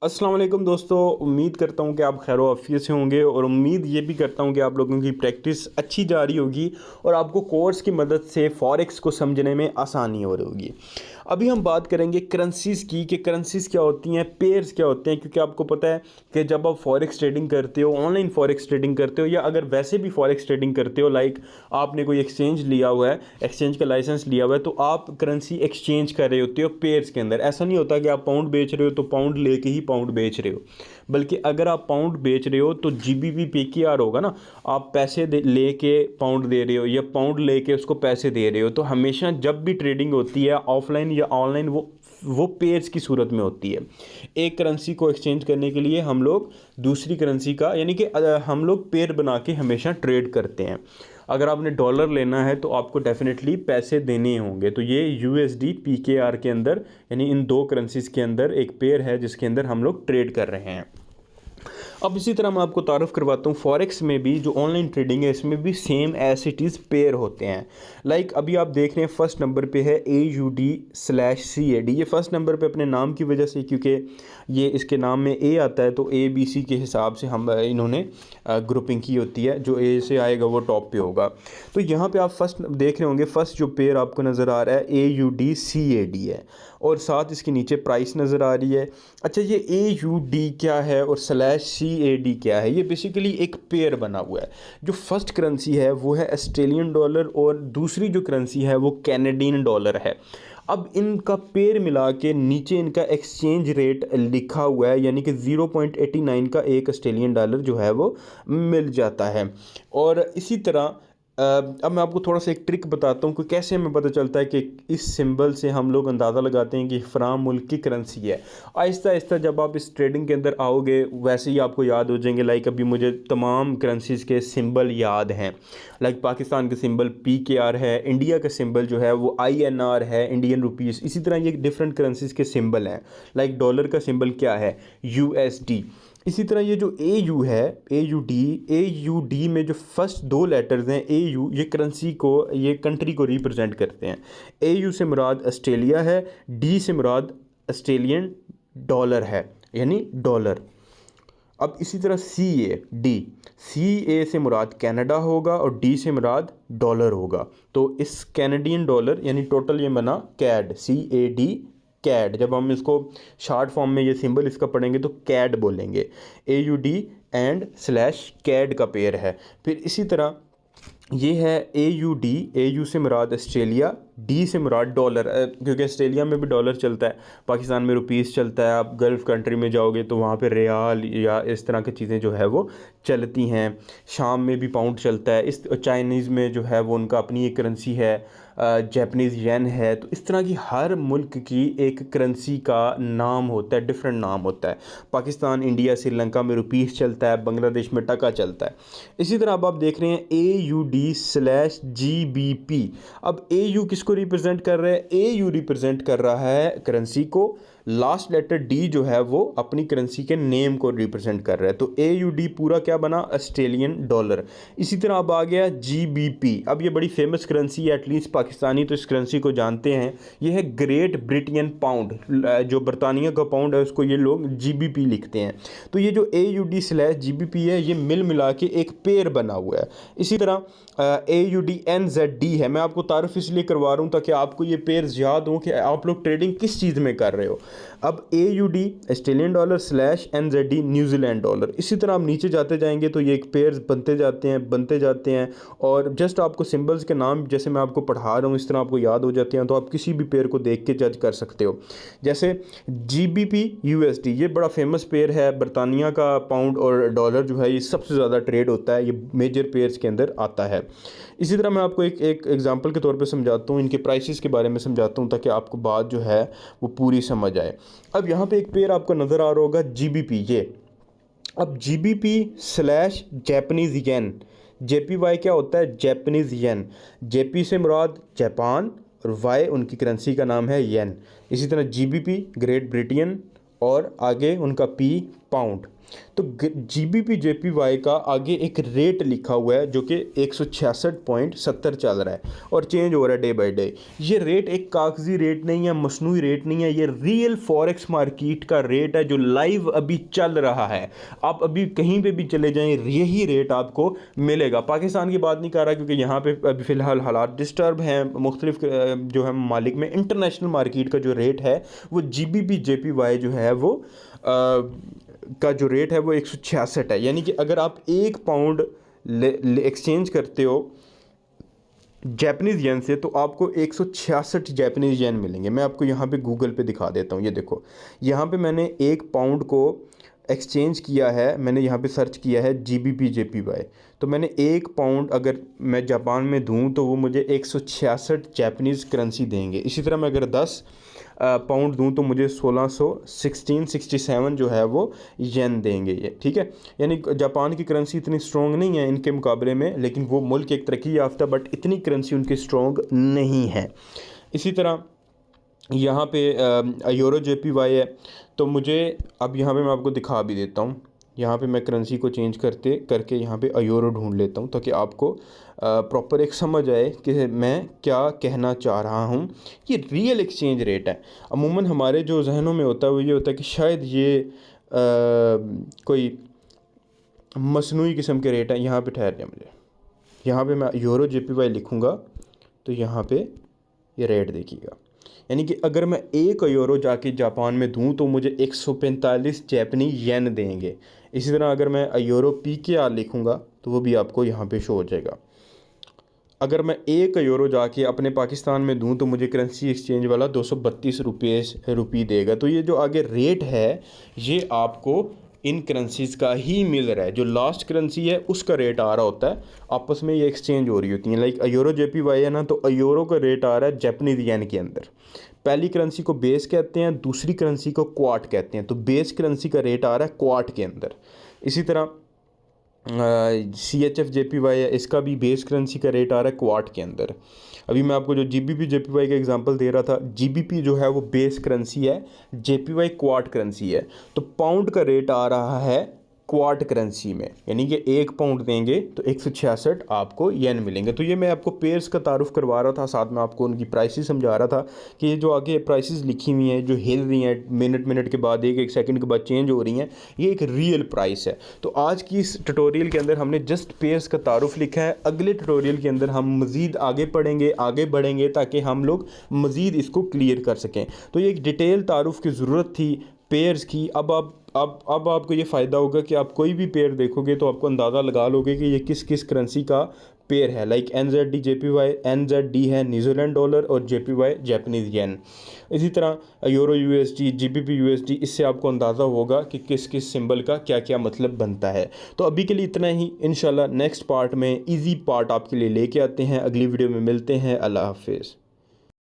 अस्सलाम वालेकुम दोस्तों, उम्मीद करता हूँ कि आप खैर आफियत से होंगे और उम्मीद ये भी करता हूँ कि आप लोगों की प्रैक्टिस अच्छी जा रही होगी और आपको कोर्स की मदद से फॉरेक्स को समझने में आसानी हो रही होगी। अभी हम बात करेंगे करेंसीज़ की कि करेंसीज़ क्या होती हैं, पेयर्स क्या होते हैं, क्योंकि आपको पता है कि जब आप फॉरेक्स ट्रेडिंग करते हो, ऑनलाइन फॉरेक्स ट्रेडिंग करते हो या अगर वैसे भी फॉरेक्स ट्रेडिंग करते हो, लाइक आपने कोई एक्सचेंज लिया हुआ है, एक्सचेंज का लाइसेंस लिया हुआ है, तो आप करेंसी एक्सचेंज कर रहे होते हो पेयर्स के अंदर। ऐसा नहीं होता कि आप पाउंड बेच रहे हो तो पाउंड लेके ही पाउंड बेच रहे हो, बल्कि अगर आप पाउंड बेच रहे हो तो जीबीपी पीकेआर होगा ना, आप पैसे लेके पाउंड दे रहे हो या पाउंड लेके उसको पैसे दे रहे हो। तो हमेशा जब भी ट्रेडिंग होती है ऑफलाइन या ऑनलाइन, वो पेयर्स की सूरत में होती है। एक करेंसी को एक्सचेंज करने के लिए हम लोग दूसरी करेंसी का यानी कि हम लोग पेयर बना के हमेशा ट्रेड करते हैं। अगर आपने डॉलर लेना है तो आपको डेफिनेटली पैसे देने होंगे। तो ये यूएसडी पीकेआर के अंदर यानी इन दो करेंसीज के अंदर एक पेयर है जिसके अंदर हम लोग ट्रेड कर रहे हैं। अब इसी तरह मैं आपको तारुफ करवाता हूँ, फॉरेक्स में भी जो ऑनलाइन ट्रेडिंग है इसमें भी same as it is pair होते हैं। लाइक अभी आप देख रहे हैं फर्स्ट नंबर पे है AUD/CAD। ये फर्स्ट नंबर पे अपने नाम की वजह से, क्योंकि ये इसके नाम में ए आता है तो ABC के हिसाब से हम इन्होंने ग्रुपिंग की होती है। जो ए से आएगा वो टॉप पे होगा। तो यहाँ पे आप फर्स्ट देख रहे होंगे, फर्स्ट जो पेयर आपको नज़र आ रहा है AUD/CAD है और साथ इसके नीचे प्राइस नज़र आ रही है। अच्छा, ये AUD क्या है और /CAD क्या है? ये बेसिकली एक पेयर बना हुआ है। जो फर्स्ट करेंसी है वो है ऑस्ट्रेलियन डॉलर और दूसरी जो करेंसी है वो कैनेडियन डॉलर है। अब इनका पेयर मिला के नीचे इनका एक्सचेंज रेट लिखा हुआ है, यानी कि 0.89 का एक ऑस्ट्रेलियन डॉलर जो है वो मिल जाता है। और इसी तरह अब मैं आपको थोड़ा सा एक ट्रिक बताता हूँ कि कैसे हमें पता चलता है कि इस सिंबल से हम लोग अंदाज़ा लगाते हैं कि फ़लाँ मुल्क की करेंसी है। आहिस्ता आहिस्ता जब आप इस ट्रेडिंग के अंदर आओगे वैसे ही आपको याद हो जाएंगे। लाइक अभी मुझे तमाम करेंसीज़ के सिंबल याद हैं। लाइक पाकिस्तान का सिंबल PKR है, इंडिया का सिंबल जो है वो INR है, इंडियन रुपीज़। इसी तरह ये डिफरेंट करेंसीज़ के सिंबल हैं। लाइक डॉलर का सिंबल क्या है? USD। इसी तरह ये जो AU है, AUD में जो फर्स्ट दो लेटर्स हैं AU, ये करेंसी को, ये कंट्री को रिप्रेजेंट करते हैं। AU से मुराद ऑस्ट्रेलिया है, D से मुराद ऑस्ट्रेलियन डॉलर है यानी डॉलर। अब इसी तरह CA से मुराद कनाडा होगा और D से मुराद डॉलर होगा। तो इस कैनेडियन डॉलर यानी टोटल ये बना CAD, कैड। जब हम इसको शॉर्ट फॉर्म में ये सिंबल इसका पढ़ेंगे तो कैड बोलेंगे। AUD एंड /कैड का पेयर है। फिर इसी तरह ये है AU से मुराद ऑस्ट्रेलिया, D से मुराद डॉलर, क्योंकि ऑस्ट्रेलिया में भी डॉलर चलता है, पाकिस्तान में रुपीस चलता है। आप गल्फ़ कंट्री में जाओगे तो वहाँ पे रियाल या इस तरह की चीज़ें जो है वो चलती हैं। शाम में भी पाउंड चलता है। इस चाइनीज़ में जो है वो उनका अपनी एक करेंसी है, जापानीज़ येन है। तो इस तरह की हर मुल्क की एक करेंसी का नाम होता है, डिफरेंट नाम होता है। पाकिस्तान, इंडिया, श्रीलंका में रुपीस चलता है, बांग्लादेश में टका चलता है। इसी तरह अब आप देख रहे हैं AUD/GBP। अब AU किसको रिप्रेजेंट कर रहा है? AU रिप्रेजेंट कर रहा है करेंसी को, लास्ट लेटर D जो है वो अपनी करेंसी के नेम को रिप्रेजेंट कर रहा है। तो AUD पूरा क्या बना? Australian dollar. इसी तरह अब आ गया GBP। अब ये बड़ी फेमस करेंसी है, एटलीस्ट पाकिस्तानी तो इस करेंसी को जानते हैं। ये है ग्रेट ब्रिटेन पाउंड। जो बरतानिया का पाउंड है उसको ये लोग GBP लिखते हैं। तो ये जो AUD/GBP है ये मिल मिला के एक पेयर बना हुआ है। इसी तरह AUDNZD है। मैं आपको तारुफ इसलिए करवा रहा हूँ ताकि आपको ये पेयर्स याद हों कि आप लोग ट्रेडिंग किस चीज़ में कर रहे हो। अब AUD Australian dollar /NZD New Zealand dollar. इसी तरह आप नीचे जाते जाएंगे तो ये एक पेयर्स बनते जाते हैं और जस्ट आपको सिंबल्स के नाम जैसे मैं आपको पढ़ा रहा हूँ इस तरह आपको याद हो जाते हैं। तो आप किसी भी पेयर को देख के जज कर सकते हो। जैसे GBP USD, ये बड़ा फेमस पेयर है। बरतानिया का पाउंड और डॉलर जो है ये सबसे ज़्यादा ट्रेड होता है, ये मेजर पेयर्स के अंदर आता है। इसी तरह मैं आपको एक एग्जांपल के तौर पे समझाता हूँ, इनके प्राइसेस के बारे में समझाता हूँ ताकि आपको बात जो है वो पूरी समझ आए। अब यहाँ पे एक पेयर आपको नज़र आ रहा होगा GBP। ये अब GBP/जापानीज़ येन, JPY क्या होता है? जापानीज़ येन। JP से मुराद जापान और Y उनकी करेंसी का नाम है येन। इसी तरह GBP ग्रेट ब्रिटेन और आगे उनका P पाउंड। तो GBP JPY का आगे एक रेट लिखा हुआ है जो कि 166.70 चल रहा है और चेंज हो रहा है डे बाय डे। ये रेट एक कागजी रेट नहीं है, मसनूई रेट नहीं है, ये रियल फॉरेक्स मार्केट का रेट है जो लाइव अभी चल रहा है। आप अभी कहीं पे भी चले जाएं यही रेट आपको मिलेगा। पाकिस्तान की बात नहीं कर रहा क्योंकि यहाँ पे अभी फ़िलहाल हालात डिस्टर्ब हैं मुख्तलिफ जो है ममालिक में। इंटरनेशनल मार्केट का जो रेट है वो GBP JPY जो है वो का जो रेट है वो 166 है। यानी कि अगर आप 1 पाउंड एक्सचेंज करते हो जैपनीज़ येन से तो आपको 166 जैपनीज़ येन मिलेंगे। मैं आपको यहाँ पे गूगल पे दिखा देता हूँ। ये देखो, यहाँ पे मैंने 1 पाउंड को एक्सचेंज किया है, मैंने यहाँ पे सर्च किया है GBP JPY। तो मैंने 1 पाउंड अगर मैं जापान में दूँ तो वो मुझे 166 जैपनीज़ करेंसी देंगे। इसी तरह मैं अगर 10 पाउंड दूं तो मुझे 1667 जो है वो येन देंगे ये, ठीक है। यानी जापान की करेंसी इतनी स्ट्रॉन्ग नहीं है इनके मुकाबले में, लेकिन वो मुल्क एक तरक्की याफ्ता बट इतनी करेंसी उनकी स्ट्रॉन्ग नहीं है। इसी तरह यहाँ पे यूरो JPY है। तो मुझे अब यहाँ पे मैं आपको दिखा भी देता हूँ। यहाँ पे मैं करेंसी को चेंज करके यहाँ पे यूरो ढूंढ लेता हूँ ताकि आपको प्रॉपर एक समझ आए कि मैं क्या कहना चाह रहा हूँ। ये रियल एक्सचेंज रेट है। अमूमन हमारे जो जहनों में होता है वो ये होता है कि शायद ये कोई मसनूई किस्म के रेट है। यहाँ पे ठहर जाए, मुझे यहाँ पे मैं यूरो JPY लिखूँगा तो यहाँ पे ये रेट देखिएगा। यानी कि अगर मैं 1 यूरो जाके जापान में दूं तो मुझे 145 जैपनीज येन देंगे। इसी तरह अगर मैं यूरो PKR लिखूंगा तो वो भी आपको यहाँ पे शो हो जाएगा। अगर मैं 1 यूरो जाके अपने पाकिस्तान में दूं तो मुझे करेंसी एक्सचेंज वाला 232 रुपये देगा। तो ये जो आगे रेट है ये आपको इन करेंसीज़ का ही मिल रहा है। जो लास्ट करेंसी है उसका रेट आ रहा होता है, आपस में ये एक्सचेंज हो रही होती हैं। लाइक यूरो JPY है ना, तो यूरो का रेट आ रहा है जैपनीज येन के अंदर। पहली करेंसी को बेस कहते हैं, दूसरी करेंसी को क्वार्ट कहते हैं। तो बेस करेंसी का रेट आ रहा है क्वार्ट के अंदर। इसी तरह CHF JPY है, इसका भी बेस करेंसी का रेट आ रहा है क्वार्ट के अंदर। अभी मैं आपको जो GBP JPY का एग्जांपल दे रहा था, GBP जो है वो बेस करेंसी है, JPY क्वार्ट करेंसी है। तो पाउंड का रेट आ रहा है क्वार्ट करेंसी में, यानी कि 1 पाउंड देंगे तो 166 आपको येन मिलेंगे। तो ये मैं आपको पेयर्स का तारुफ करवा रहा था, साथ में आपको उनकी प्राइसेस समझा रहा था कि ये जो आगे प्राइसेस लिखी हुई हैं जो हिल रही हैं मिनट के बाद, एक सेकंड के बाद चेंज हो रही हैं, ये एक रियल प्राइस है। तो आज की इस ट्यूटोरियल के अंदर हमने जस्ट पेयर्स का तारुफ लिखा है। अगले ट्यूटोरियल के अंदर हम मज़ीद आगे बढ़ेंगे ताकि हम लोग मज़ीद इसको क्लियर कर सकें। तो ये एक डिटेल तारुफ की ज़रूरत थी पेयर्स की। अब आपको ये फ़ायदा होगा कि आप कोई भी पेयर देखोगे तो आपको अंदाज़ा लगा लोगे कि ये किस किस करेंसी का पेयर है। लाइक NZD JPY, NZD है न्यूजीलैंड डॉलर और JPY जैपनीज़ येन। इसी तरह यूरो USD, GBP USD, इससे आपको अंदाज़ा होगा कि किस किस सिंबल का क्या क्या मतलब बनता है। तो अभी के लिए इतना ही। इंशाल्लाह नेक्स्ट पार्ट में ईजी पार्ट आपके लिए लेके आते हैं। अगली वीडियो में मिलते हैं। अल्लाह हाफिज़।